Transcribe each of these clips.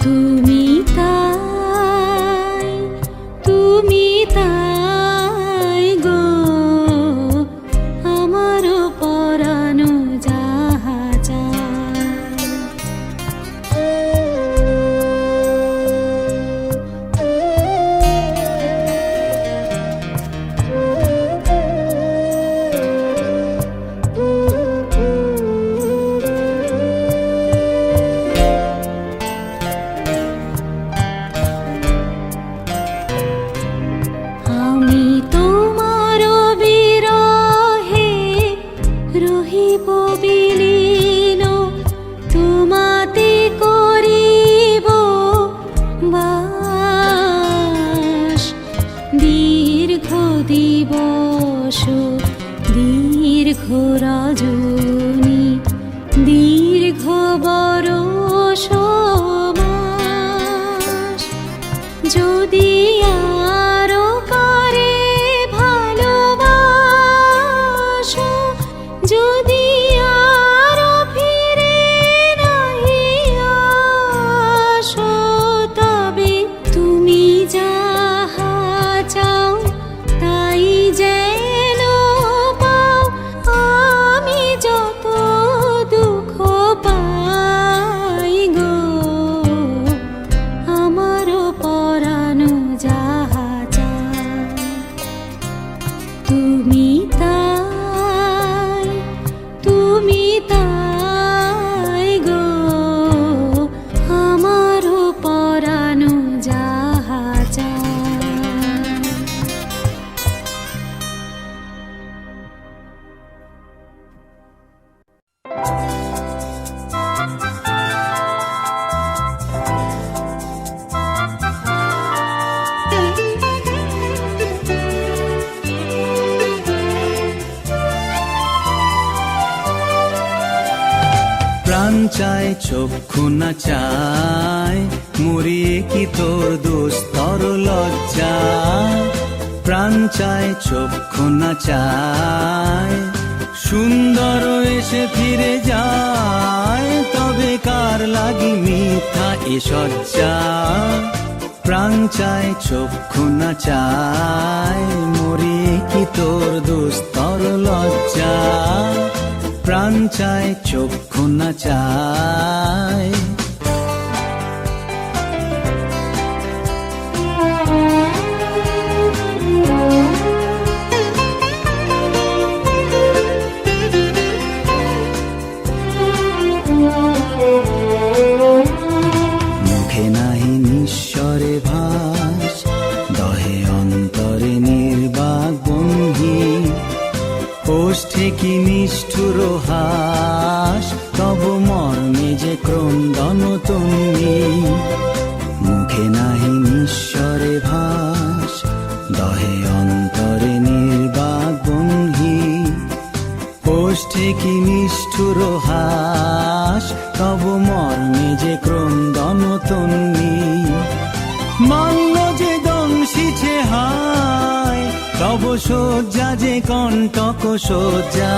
তুমি তাই, তুমি তাই গো আমার পরানো যাহা চায়। আমি তোমার বিরহে রহিব বিলীন, তোমাতে করিব বাস। দীর্ঘ দিবস দীর্ঘ রজনী দীর্ঘ বরষ মাস, যদি আরো করে ভালোবাসো, যদি আরো ফিরে নাহি আসো, তবে তুমি যাহা চাও তাই যেন পাও। আমি যত দুঃখ পাই গো আমার পরানো যাহা চায়। তুমি তাই, তুমি তাই গো আমার পরানো যাহা চায়। প্রাণ চায় চক্ষু না চায়, মরিয়ে কি তোর দুস্তর লজ্জা। প্রাণ চায় চক্ষু না চায়, সুন্দর এসে ফিরে যায়, তবে কার লাগি মিথ্যা এ সজ্জা। প্রাণ চায় চক্ষু না চায়, মরিয়ে কি তোর দুস্তর লজ্জা। প্রাণ চায় চক্ষু না চায়। মুখে নাহি নিঃস্বরে ভাস, দহে অন্তরে নির্বাক বন্ধি। ওষ্ঠে কি নিষ্ঠুর হাস, তব মর্মে যে ক্রন্দন তুমি। মুখে নাহি নিঃস্বরে ভাস, দহে অন্তরে নির্বাক বন্ধি। ওষ্ঠে কি নিষ্ঠুর হাস, তব মর্মে যে ক্রন্দন তুমি। মান্য যে দংশিছে হায়, তব শয্যা যে কণ্টক শয্যা।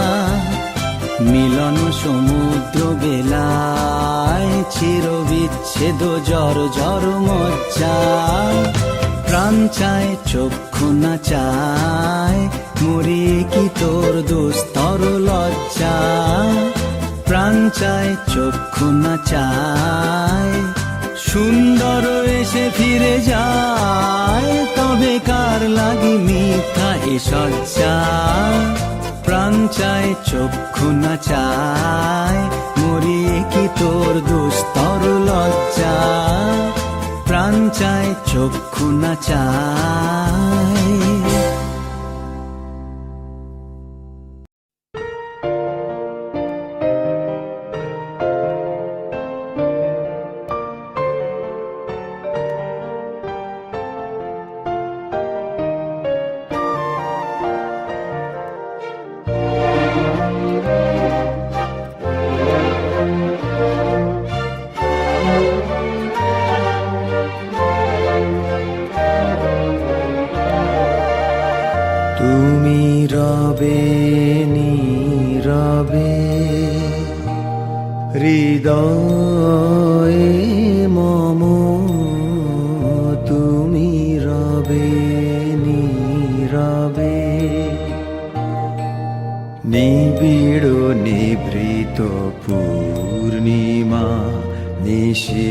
মিলন সমুদ্র বেলায়, চির বিচ্ছেদ জর জর মজ্জা। প্রাণ চায় চক্ষু না চায়, মরিয়ে কি তোর দুস্তর লজ্জা। প্রাণ চায় চক্ষু না চায়, সুন্দর এসে ফিরে যায়, তবে কার লাগি মিথ্যা এ সজ্জা। প্রাণ চায় চক্ষু না চায়, মরিয়ে কি তোর দুস্তর লজ্জা। প্রাণ চায় চক্ষু না চায়। তুমি রবে নীরবে হৃদয়ে মম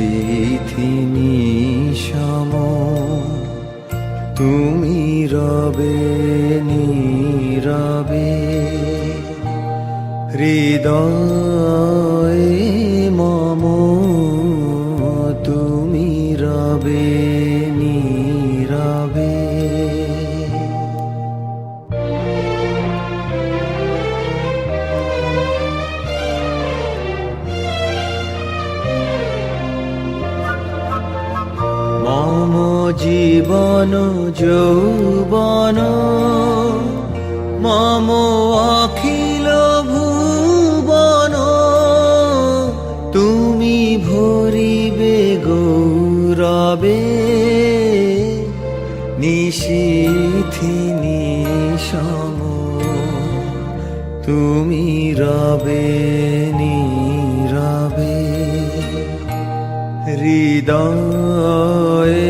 নিশীথিনী সম তুমি রবে নীরবে হৃদয়ে মম তুমি রবে নীরবে মম জীবন যৌবন মম অখিল ভুবন তুমি ভরিবে গৌরবে নিশীথিনী সম তুমি রবে নীরবে হৃদয়ে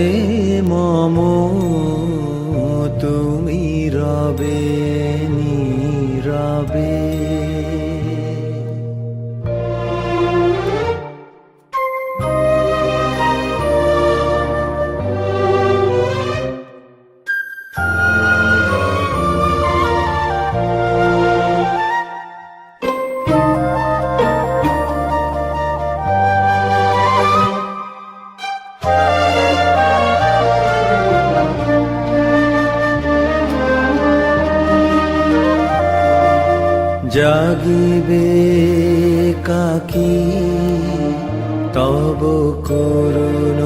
মম তুমি রবে নীরবে জাগিবে কাকি তব করুণ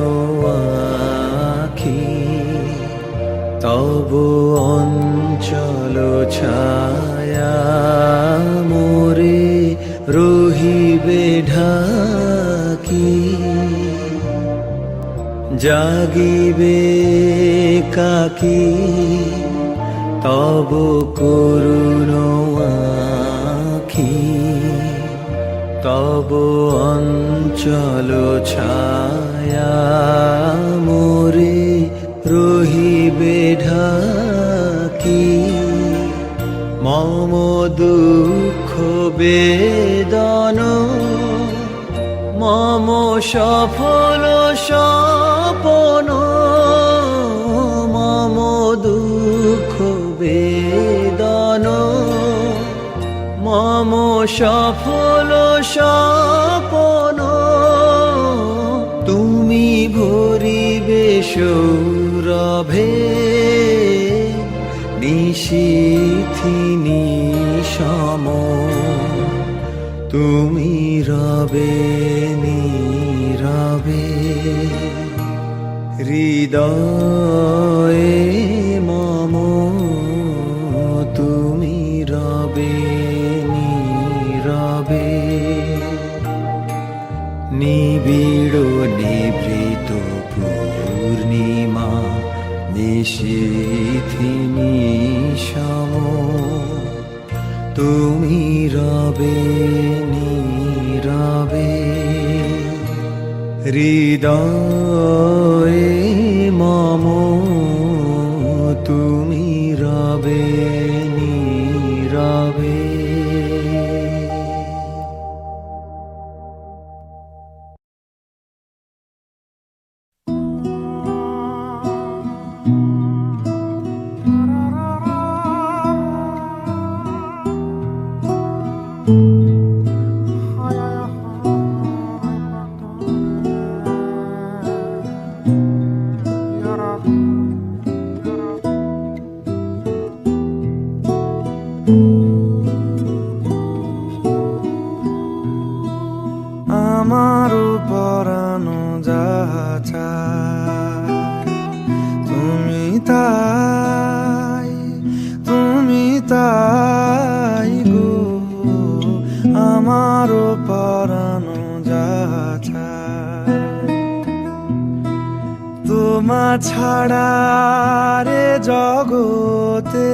আখি তব অঞ্চল ছায়া মোরে রহিবে ঢাকি জাগিবে কাকি তব করুণ আখি তব অঞ্চল ছায়া মোরে রহিবে ঢাকি মম দুঃখ বেদন মম সফল স্বপন মম দুঃখ বেদন মম সফল স্বপন তুমি ভরিবে সৌরভে নিশীথিনী সম তুমি রবে নীরবে হৃদয়ে মম তুমি রবে নীরবে নিবিড় নিভৃত পূর্ণিমা নিশীথিনী সম তুমি রবে নীরবে হৃদয়ে মম তুমি রবে নীরবে আমার পরানো যাহা চায় তুমি তাই গো আমার পরানো যাহা চায় তোমা ছাড়া রে জগতে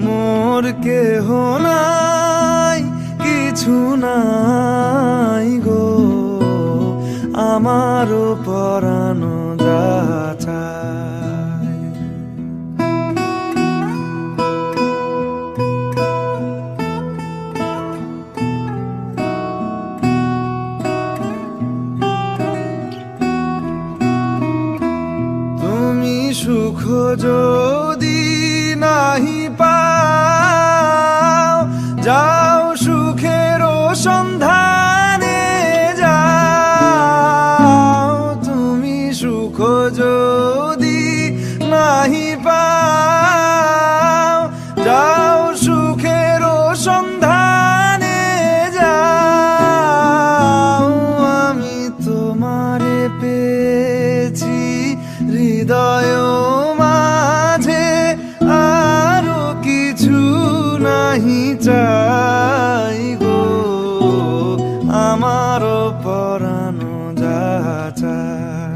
মোর কেহ নাই কিছু নাই গো আমার পরানো যাহা চায় সুখ যদি নাহি পাও, যাও সুখের সন্ধানে যাও। তুমি সুখ যদি নাহি পাও, যাও সুখের সন্ধানে যাও। আমি তোমারে পেয়েছি হৃদয় মাঝে, আরো কিছু নাহি চাই গো। আমার পরানো যা চায়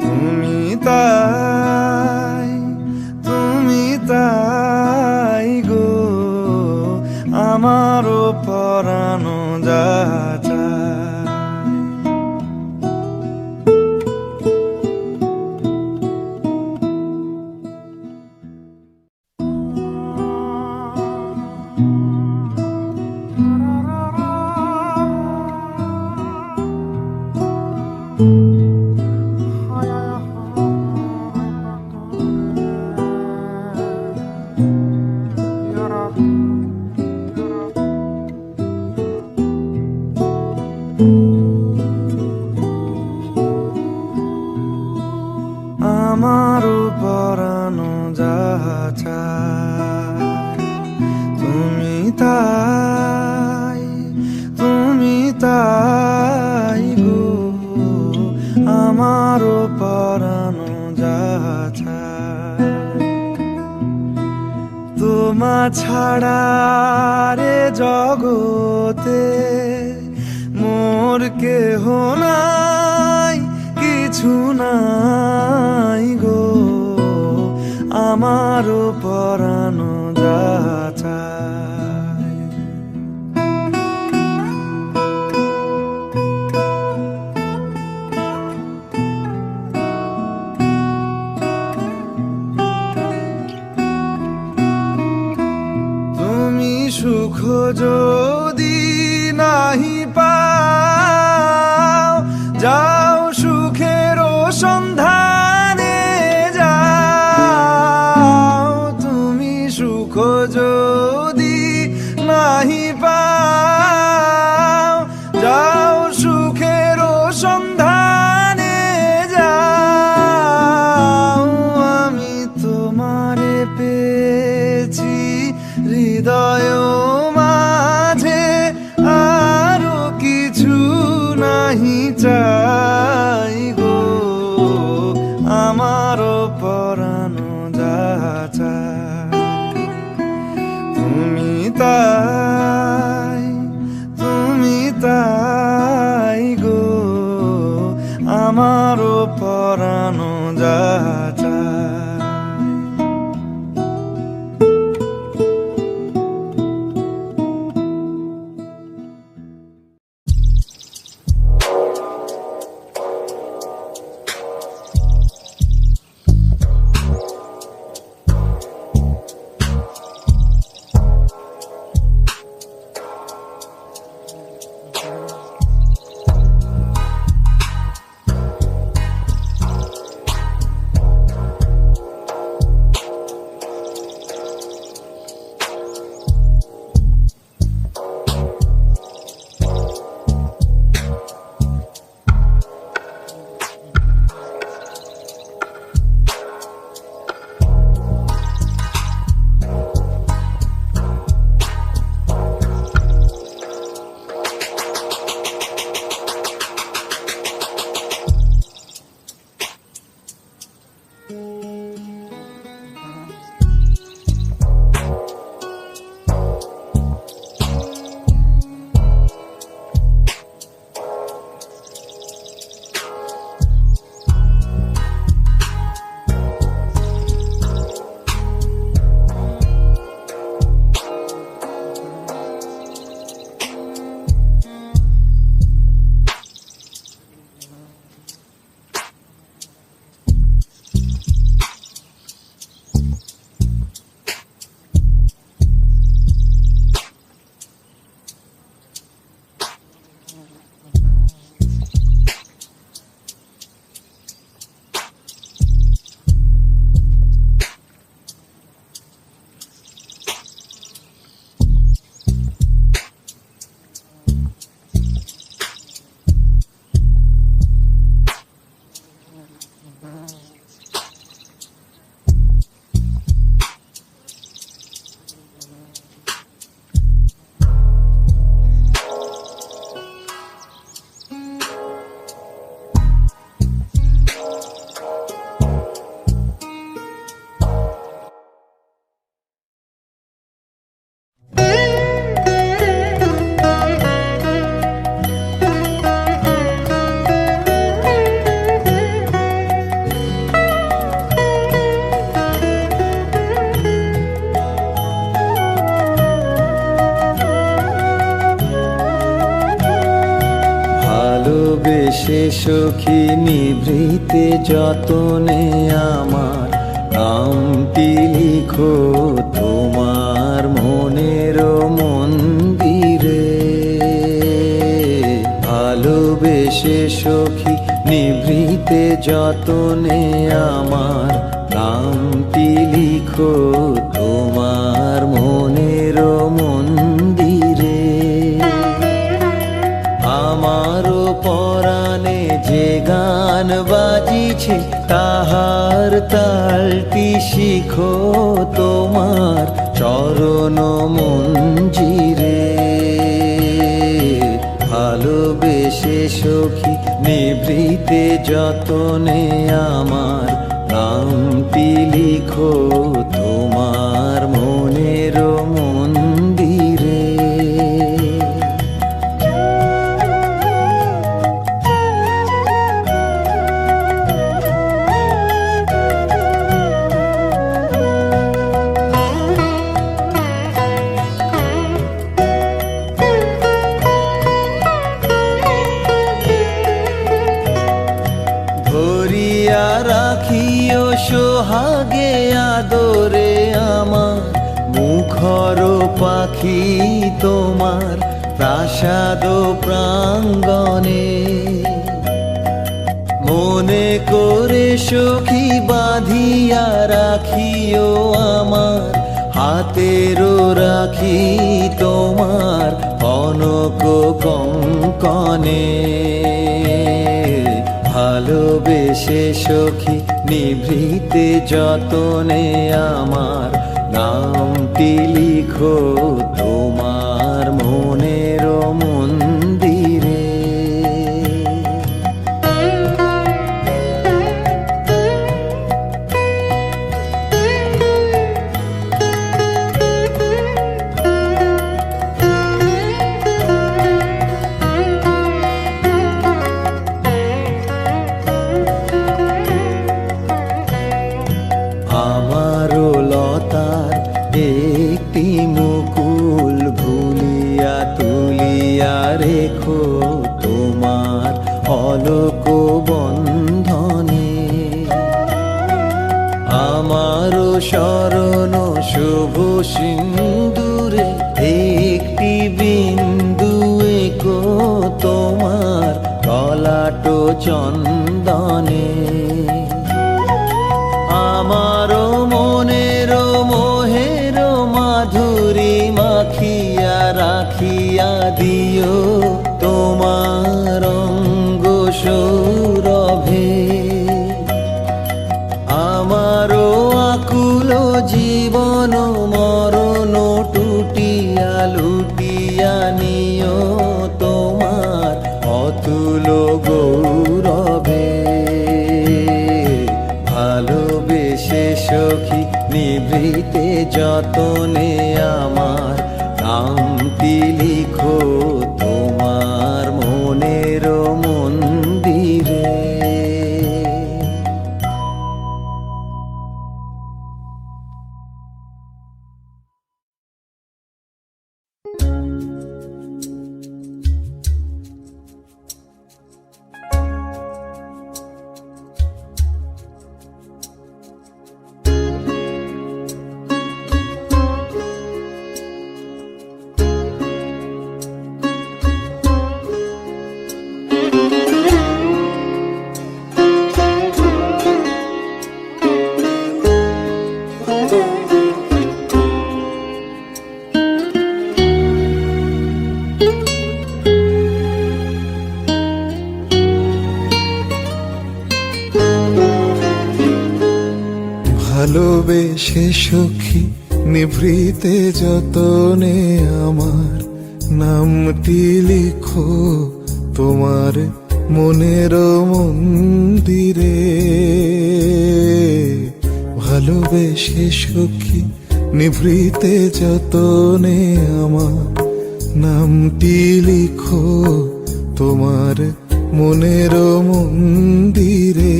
তুমি তাই, তুমি তাই গো। আমার পরানো যা চায়। আমার পরানো যা চায় তুমি তাই, তুমি তাই গো। আমার পরানো যা চায় তোমা ছাড়া রে জগতে মোর কেহ নাই, কিছু নাই গো। আমার পরানো যা চায় তুমি সুখ যদি নাহি পাও, যাও সুখের সন্ধানে যাও। তুমি সুখ যদি নাহি পাও, যাও সুখের সন্ধানে যাও। আমি তোমারে পেয়েছি হৃদয় মাঝে, আরো কিছু নাহি চাই গো। আমার পরানো যা চায় তুমি তাই, তুমি তাই গো। আমার পরানো যা চায়। ভালোবেসে সখী নিভৃতে যতনে আমার নামটি লিখো তোমার মনের মন্দিরে। ভালোবেসে সখী নিভৃতে যতনে আমার নামটি লিখো তোমার মনের মন্দিরে। আমারও পরাণে যে গান বাজিছে তাহার তালটি শিখো তোমার চরণ মঞ্জিরে। ভালোবেসে সখী নিভৃতে যতনে আমার নামটি লিখো তোমার মনের মন্দিরে। ধরিয়া রাখিও সোহাগে আদরে আমার মুখর পাখি তোমার প্রাসাদ প্রাঙ্গণে। মনে করে সখী বাঁধিয়া রাখিও আমার হাতেরও রাখি তোমার কনক কঙ্কনে। ভালোবেসে সখী নিভৃতে যতনে আমার নামটি লিখো তোমার মনের মন্দিরে। আমারও লতার একটি মুকুল ভুলিয়া তুলিয়া রেখো তোমার অলোক বন্ধনে। আমারও শরণ শুভ সিন্দুরে একটি বিন্দু একো তোমার ললাট চন্দনে। আমারও মনের মোহের মাধুরী মাখিয়া রাখিয়া দিও তোমার অঙ্গ সৌরভে। আমারও আকুল জীবন মরণ টুটিয়া লুটিয়া নিও তোমার অতুল গৌরবে। ভালোবেসে সখী নিভৃতে যতনে আমার নামটি লিখো তোমার মনের মন্দিরে। ভালোবেসে সখী নিভৃতে যতনে আমার নামটি লিখো তোমার মনের মন্দিরে। ভালোবেসে সখী নিভৃতে যতনে আমার নামটি লিখো তোমার মনের মন্দিরে।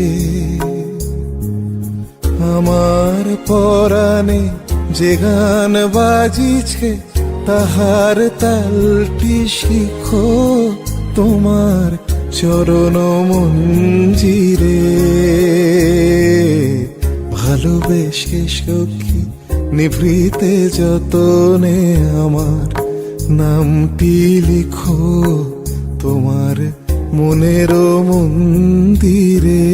আমার পরাণে যে গান বাজিছে তাহার তালটি শিখো তোমার চরণ মঞ্জিরে। ভালোবেসে সখী নিভৃতে যতনে আমার নামটি লিখো তোমার মনের মন্দিরে।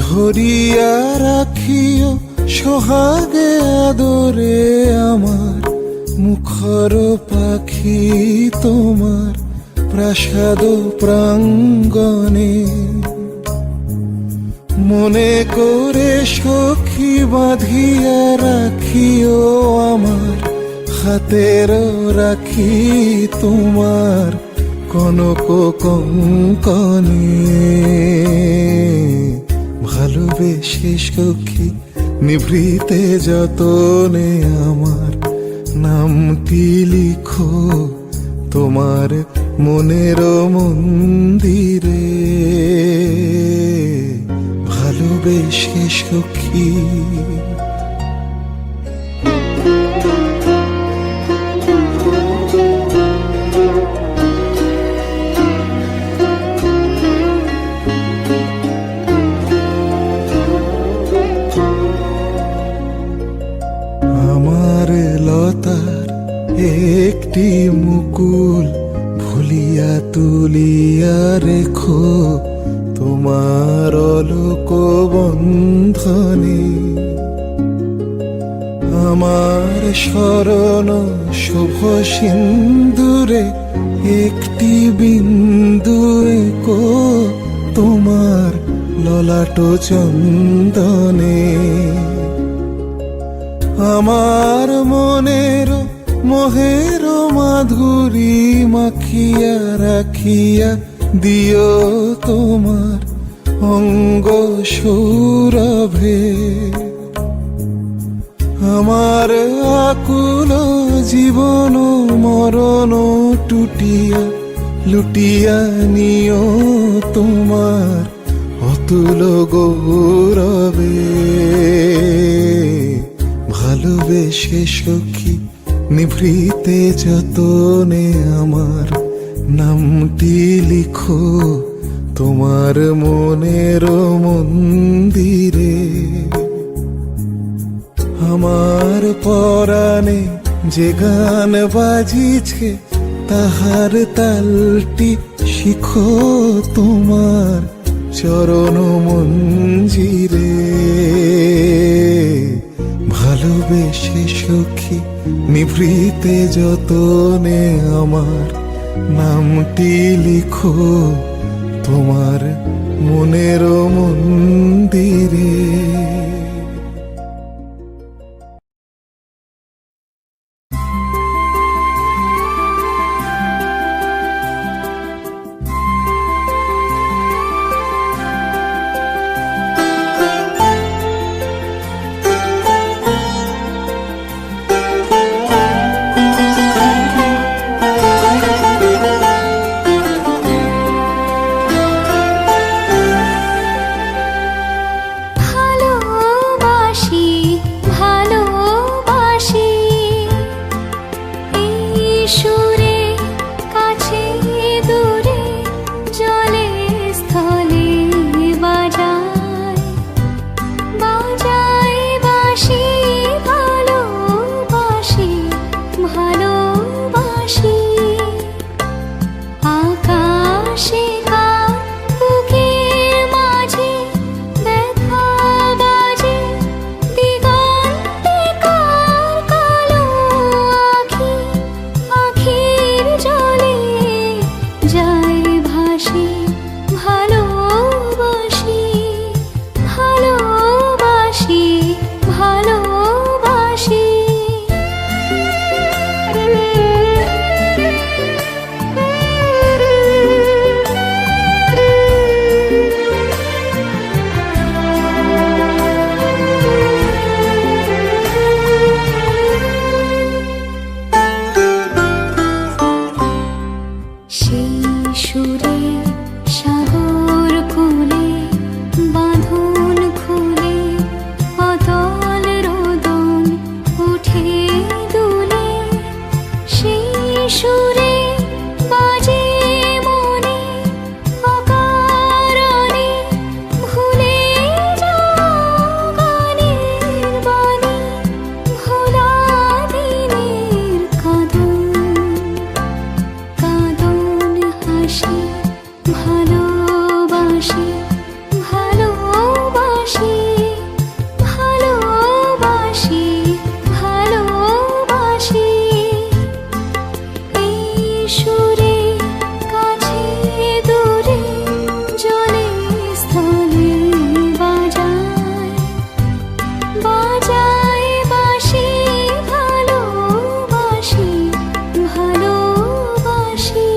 ধরিয়া রাখিও সোহাগে আদরে আমার মুখর পাখি তোমার প্রাসাদ প্রাঙ্গণে। মনে করে সখী বাঁধিয়া রাখিও আমার হাতের রাখি তোমার কনক কঙ্কণে। ভালোবেসে সখী নিভৃতে যতনে আমার নামটি লিখো তোমার মনের মন্দিরে। ভালোবেসে সখী আমার লতার একটি মুকুল ভুলিয়া তুলিয়া রেখো তোমার অলোক বন্ধনে। আমার শরণ শুভ সিন্দুরে একটি বিন্দু এঁকো তোমার ললাট চন্দনে। আমার মনের মোহের মাধুরী মাখিয়া রাখিয়া দিও তোমার অঙ্গ সৌরভে। আমার আকুল জীবন মরণ টুটিয়া লুটিয়া নিও তোমার অতুল গৌরবে। ভালোবেসে সখী নিভৃতে যতনে আমার নামটি লিখো তোমার মনের মন্দিরে। আমার পরাণে যে গান বাজিছে তাহার তালটি শিখো তোমার চরণ মঞ্জিরে। ভালোবেসে সখী নিভৃতে যতনে আমার নামটি লিখো তোমার মনের মন্দিরে। আখি সুরে বাজে মনে অকারণে ভুলে যাও গানের বাণী, ভোলা দিনের কাঁদন হাসি ভালোবাসি ভালোবাসি ভালোবাসি ভালোবাসি এই সুরে কাছে দূরে জলে স্থলে বাজায় বাজায় বাঁশি ভালোবাসি ভালোবাসি।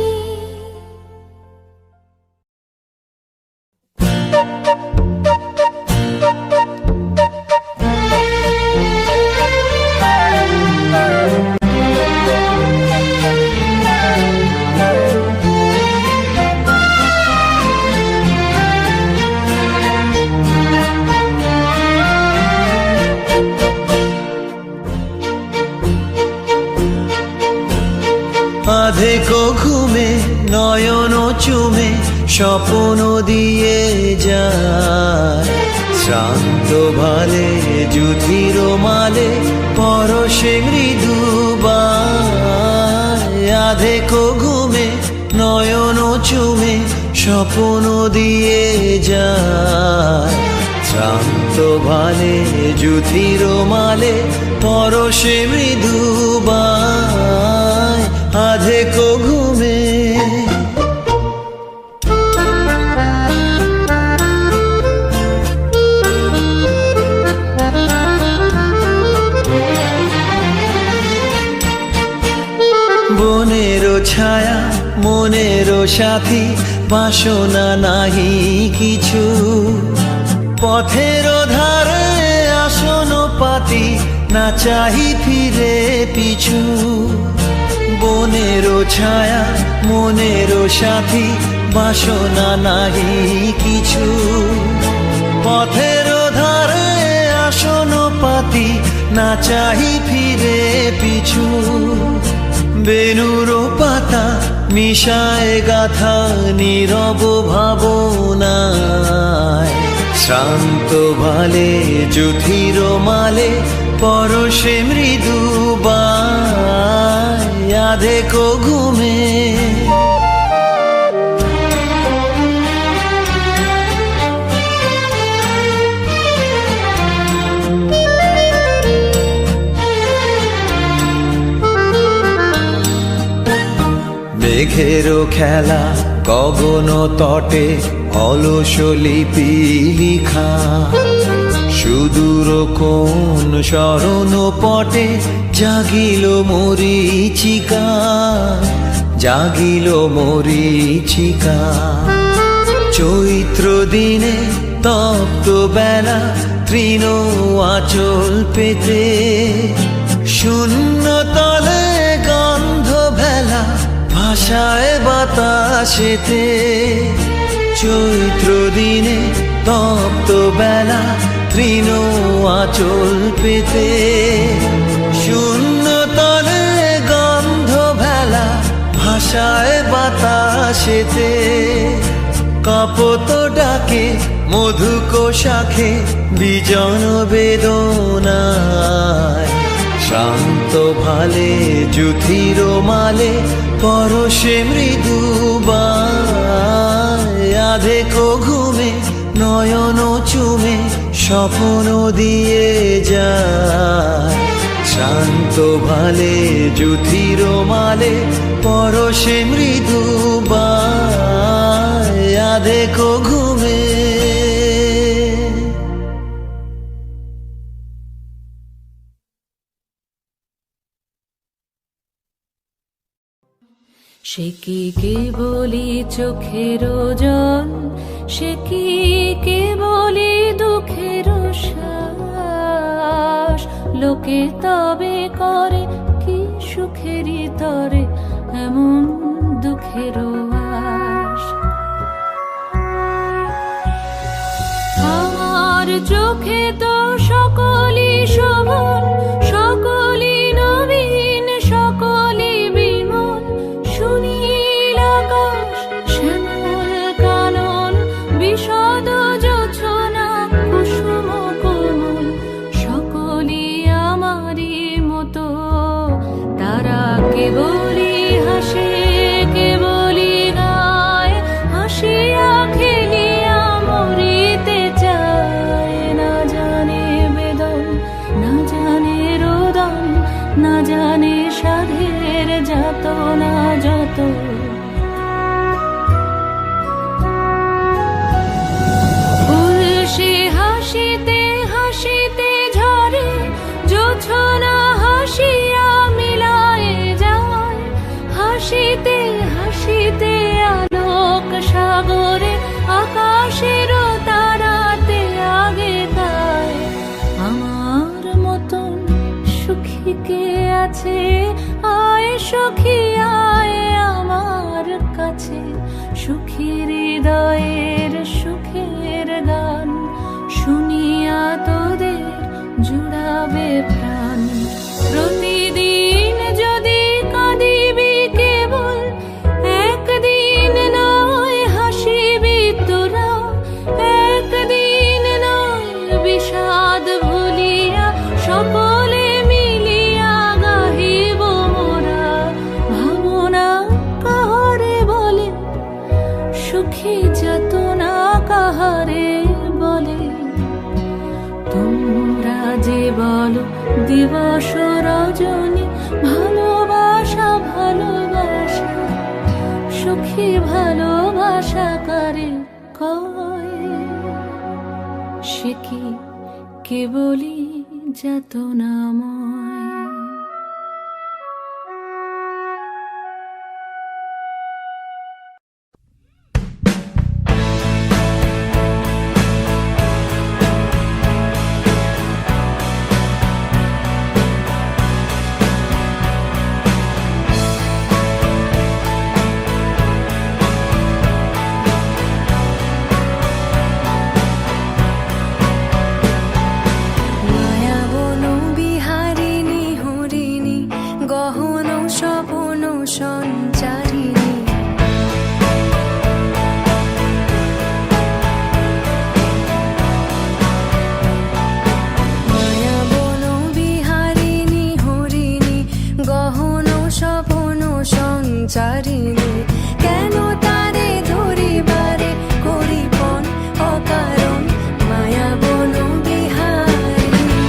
আধেকো ঘুমে নয়ন চুমে স্বপ্ন দিয়ে যায়, শ্রান্ত ভালে যুধির মালে পরশে মৃদুবায়। আধেকো ঘুমে নয়ন চুমে স্বপ্ন দিয়ে যায়, শ্রান্ত ভালে যুধির মালে পরশে মৃদুবায়। আধেকো ঘুমে বনেরও ছায়া মনেরও সাথী, বাসনা নাহি কিছু, পথের ধারে আসন পাতি না চাহি ফিরে পিছু। বনেরও ছায়া মনেরও সাথী, বাসনা নাহি কিছু, পথের ধারে আসন পাতি না চাহি ফিরে পিছু। বেনুর পাতা মিশায় গাথা নীরব ভাবনায়, শ্রান্ত ভালে যুধির মালে পরশে মৃদুবায়। আধেকো ঘুমে মেঘেরও খেলা গগন তটে অলস লিপি লিখা, সুদূর কোন শরণ পটে জাগিল মরীচিকা, জাগিল মরীচিকা। চৈত্র দিনে তপ্ত বেলা তৃণ আঁচল পেতে, শূন্য তলে গন্ধ ভেলা ভাষায় বাতাসেতে। চৈত্র দিনে তপ্ত বেলা তৃণ আঁচল পেতে, শূন্য তলে গন্ধ ভেলা ভাষায় বাতাসেতে। কাপত ডাকে মধুক শাখে বিজন বেদনায়, শান্ত ভালে যুধির মালে পরশে মৃদুবায়। আধেকো ঘুমে নয়ন চুমে স্বপ্ন দিয়ে যায়, শান্ত ভালে যুধির মালে পরশে মৃদুবায়। আধেকো ঘুমে সে কি কেবলি চোখের জল, সে কি কেবলি দুঃখের শ্বাস, লোকে তবে করে কি সুখেরই তরে এমন দুঃখের আশ। আমার চোখে তো সকলই শোভন, সকলই নবীন, সকলই বিমল, কেবলি হাসে কেবলি গায়, হাসিয়া খেলিয়া মরিতে চায়। না জানে বেদন, না জানে রোদন, না জানে সাধের যাতনা যত। ফুল সে হাসিতে হাসিতে ঝরে, জোছনা হাসিয়া মিলায়ে যায়। হাসিতে হাসিতে আলোক সাগরে, আকাশের তারাতে আগে গায়। আমার মতন সুখী কে আছে, আয় সখী আয় আমার কাছে। সুখী হৃদয়ের সুখের গান শুনিয়া তোদের জুড়াবে প্রাণ। প্রতিদিন যদি কাঁদিবি কেবল, একদিন নয় হাসিবি তোরা। একদিন নয় বিষাদ ভুলিয়া, সকলে মিলিয়া গাহিব মোরা। ভাবনা কাহারে বলে, সুখী যাতনা কাহারে বলে। তোমরা যে বলো দিবস রজনী, ভালোবাসা ভালোবাসা। সুখী ভালোবাসা কারে কয়, সে কি কেবলি যাতনাময়। মায়াবন বিহারিণী হরিণী, গহন স্বপন সঞ্চারিণী। মায়াবন বিহারিণী হরিণী, গহন স্বপন সঞ্চারিণী। কেন তারে ধরিবারে করিপন অকারণ, মায়াবন বিহারিণী।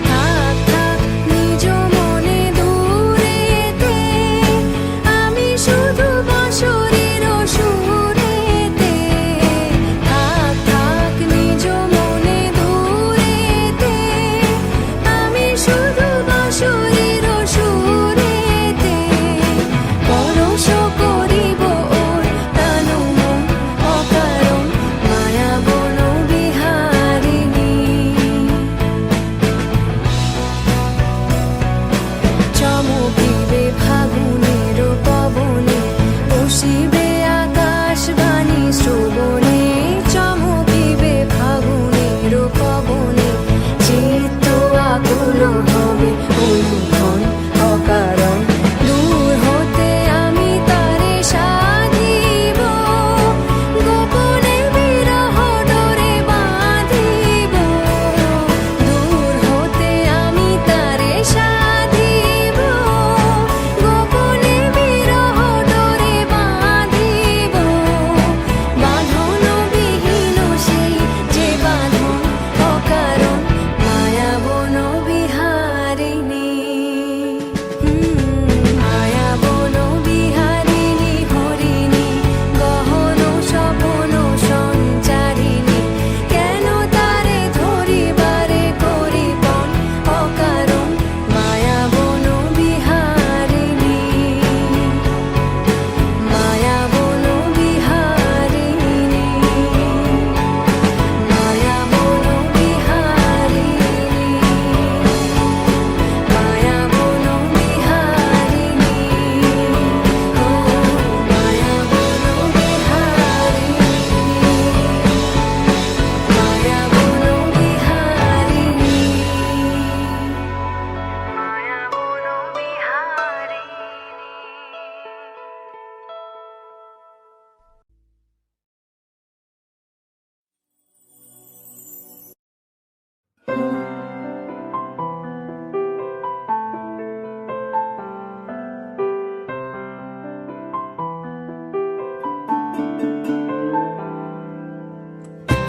থাক থাক নিজ মনে দূরেতে, আমি শুধু বাঁশরীর সুরেতে। থাক থাক নিজ মনে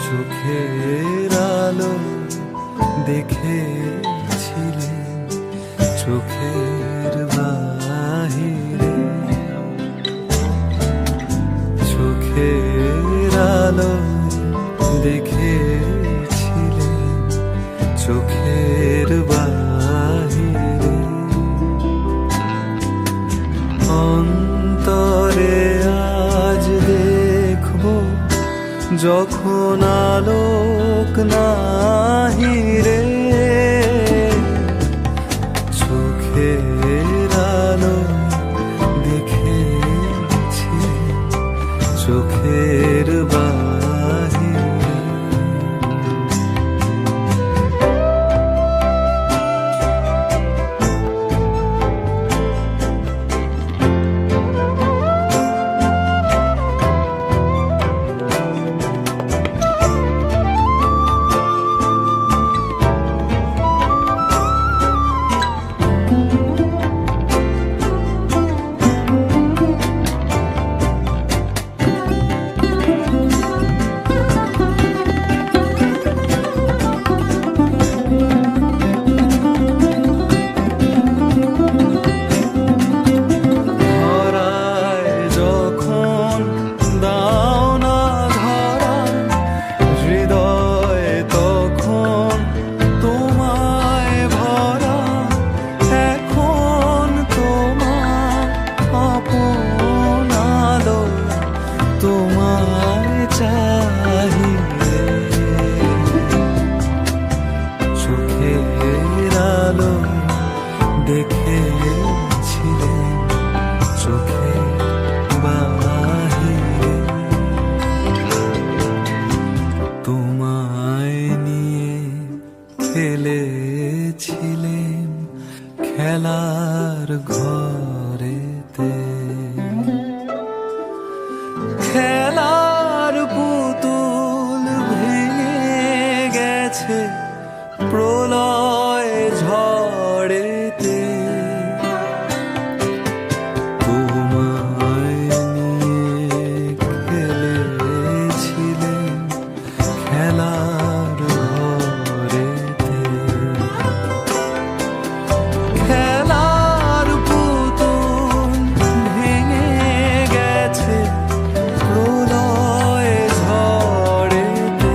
চোখের আলো দেখেছিলে চোখের বাহিরে, চোখের আলো দেখেছিলে চোখের বাহিরে। অন্তরে আজ দেখবো যখন আলোক নাহি রে, চোখের আলো দেখেছি চোখের বাহিরে। খেলেছিলেন খেলার ঘরেতে, খেলার পুতুল ভেঙে গেছে প্রলয় ঝড়েতে। তোমায় নিয়ে খেলেছিলেন খেলার ঘরেতে, খেলার পুতুল ভেঙে গেছে প্রলয় ঝড়েতে।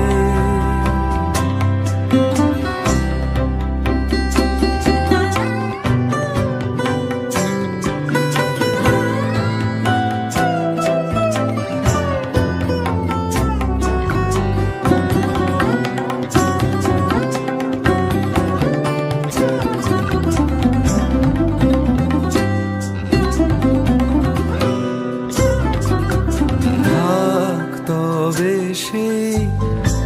তবে সেই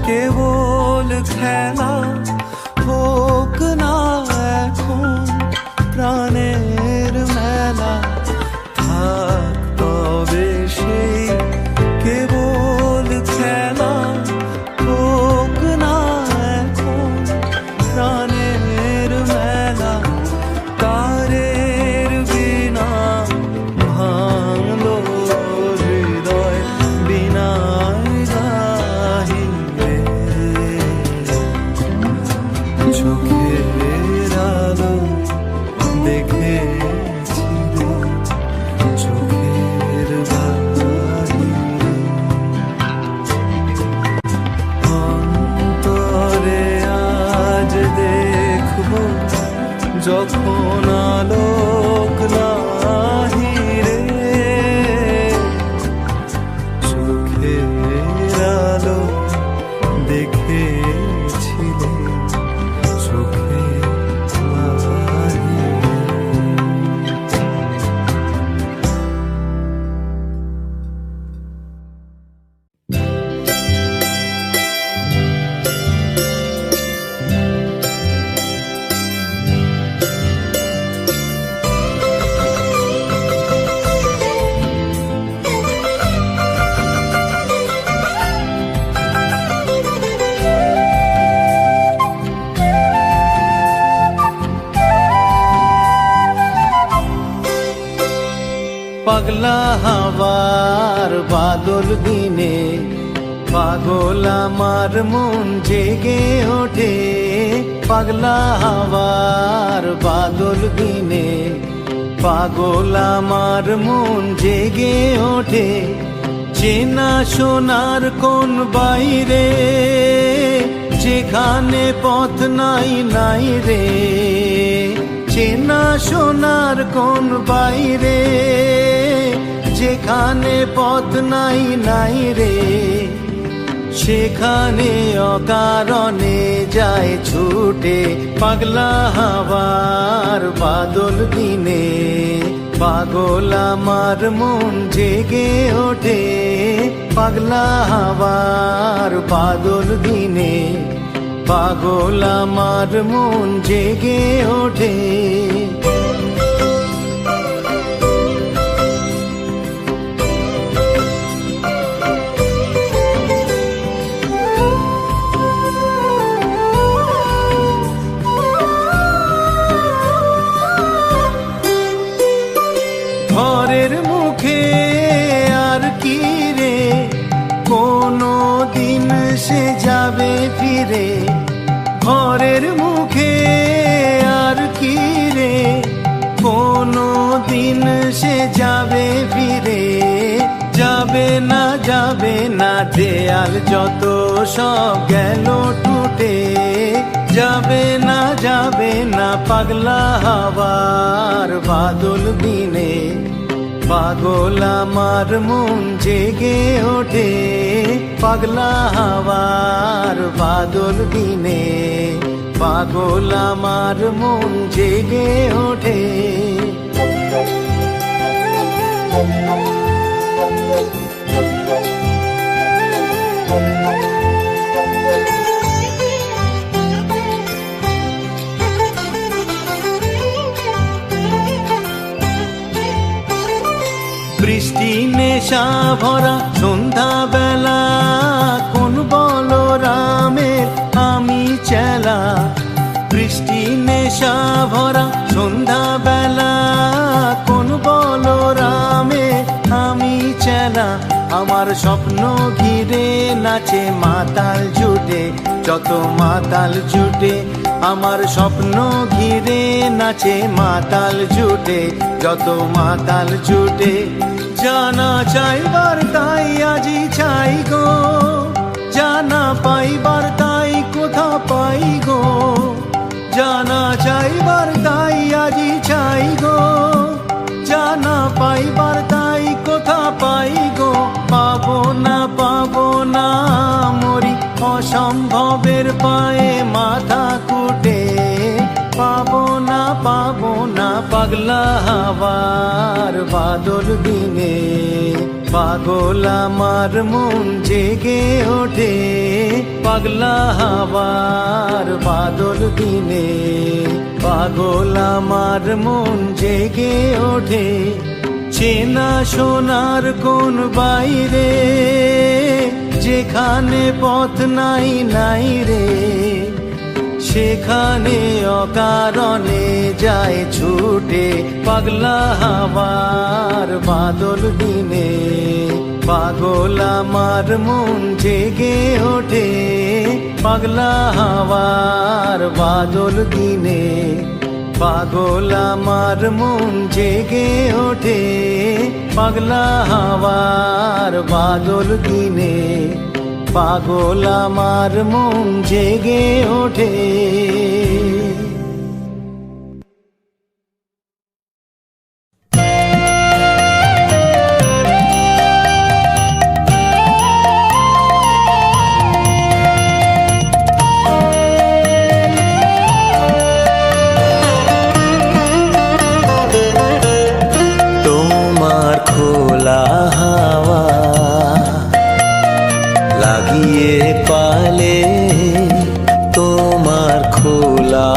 কেবল খেলা হোক না এখন প্রাণের মেলা, থাক তবে সেই কেবল খেলা হোক না এখন প্রাণের মেলা। তারের বিনা ভাঙলো হৃদয় বিনায় গাহিরে, চোখের আলো দেখেছিলে চোখের বাহিরে। অন্তরে আজ দেখবো যখন আলোক নাহি রে, চোখের আলো দেখেছিলে চোখের বাহিরে। পাগলা হাওয়ার বাদল দিনে পাগল আমার মন জেগে ওঠে পাগলা হাওয়ার বাদল দিনে। পাগল আমার মন জেগে ওঠে চেনা সোনার কোন বাইরে, যেখানে পথ নাই নাই রে। চেনা সোনার কোন বাইরে, যেখানে পথ নাই নাই রে। সেখানে অকারণে যায় ছুটে পাগলা হাওয়ার বাদল দিনে। পাগল আমার মন জেগে ওঠে পাগলা হাওয়ার বাদল দিনে। পাগল আমার মন জেগে ওঠে। ঘরের মুখে আর কি রে, কোনো দিন সে যাবে ফিরে। ঘরের মুখে আর কি রে, কোনো দিন সে যাবে ফিরে। যাবে না দেয়াল যত সব গেল টুটে। যাবে না পাগলা হাওয়ার বাদল দিনে। পাগল আমার মন জেগে ওঠে পাগলা হাওয়ার বাদল দিনে। পাগল আমার মন জেগে ওঠে। বৃষ্টি নেশা ভরা সন্ধ্যা বেলা, কোন বলরামের আমি চেলা। বৃষ্টি নেশা ভরা সন্ধ্যা বেলা, কোন বলরামের আমি চেলা। আমার স্বপ্ন ঘিরে নাচে মাতাল জুটে, যত মাতাল জুটে। আমার স্বপ্ন ঘিরে নাচে মাতাল জুটে, যত মাতাল জুটে। জানা চাইবার তাই আজি চাই গো, জানা পাইবার তাই কোথা পাই গো। জানা চাইবার তাই আজি চাই গো, জানা পাইবার তাই কোথা পাই গো। পাবো না মরি অসম্ভবের পায়ে মাথা কুটে। পাবো না পাগলা হাওয়ার বাদল দিনে। পাগল আমার মন জেগে ওঠে পাগলা হাওয়ার বাদল দিনে। পাগল আমার মন জেগে ওঠে চেনা সোনার কোন বাইরে, যেখানে পথ নাই নাই রে। সেখানে অকারণে যায় ছুটে পাগলা হাওয়ার বাদল দিনে। পাগল আমার মন জেগে ওঠে পাগলা হাওয়ার বাদল দিনে। পাগল আমার মন জেগে ওঠে পাগলা হাওয়ার বাদল দিনে। পাগল আমার মন জেগে ওঠে। তোমার খোলা হাওয়া লাগিয়ে পালে, তোমার খোলা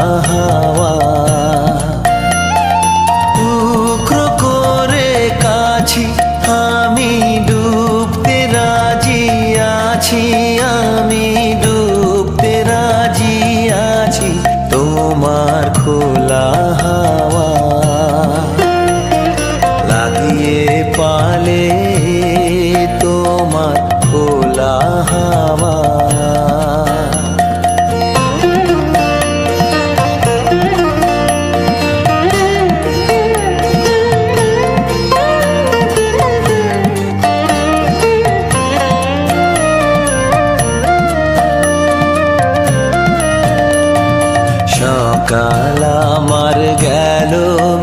সকাল আমার গেল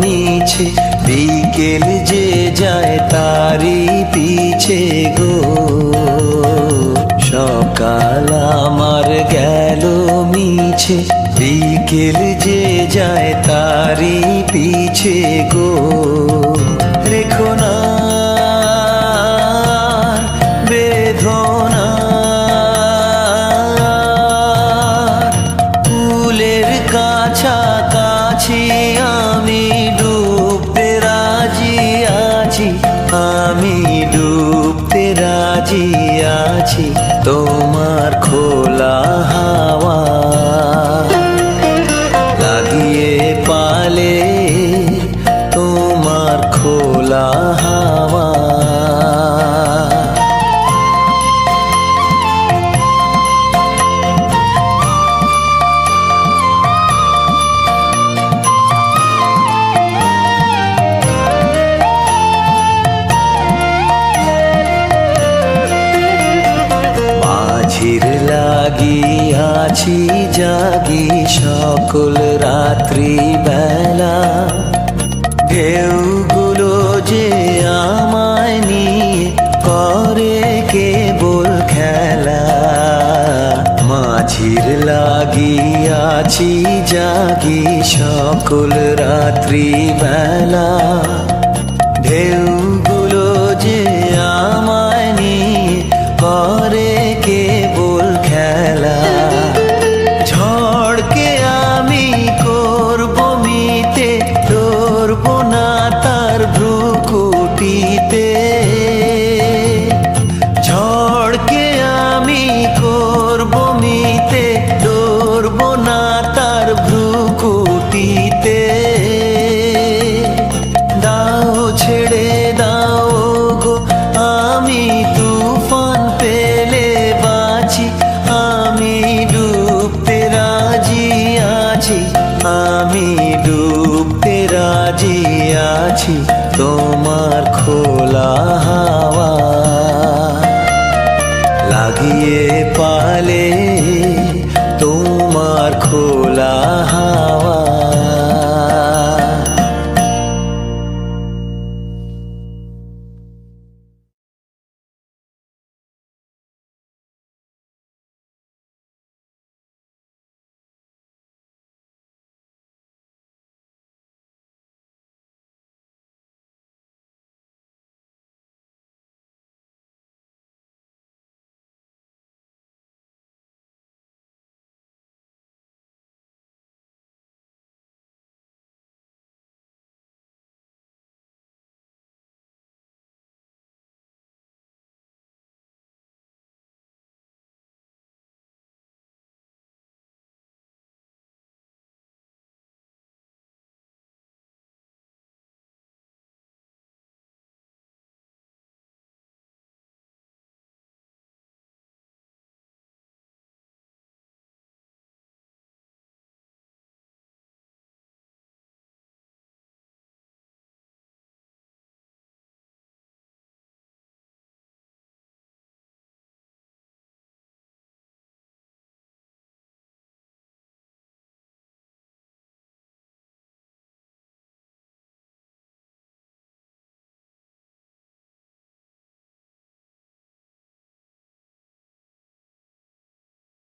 মিছে, বিকেল যে যায় তারি পিছে গো। সকাল আমার গেল মিছে, বিকেল যে যায় তারি পিছে গো। রেখো না বেদনা, ফুলের কাছাকাছি আমি ডুবতে রাজি আছি, আমি ডুবতে রাজি আছি তোমার খোলা হাওয়া লাগিয়ে পালে, তোমার খোলা হাওয়া। মাঝির লাগিয়াছি জাগি সকল রাত্রি বেলা, ঢেউগুলো যে আমায় নিয়ে করে কেবল খেলা। মাঝির লাগিয়াছি জাগি সকল রাত্রি বেলা, ঢেউ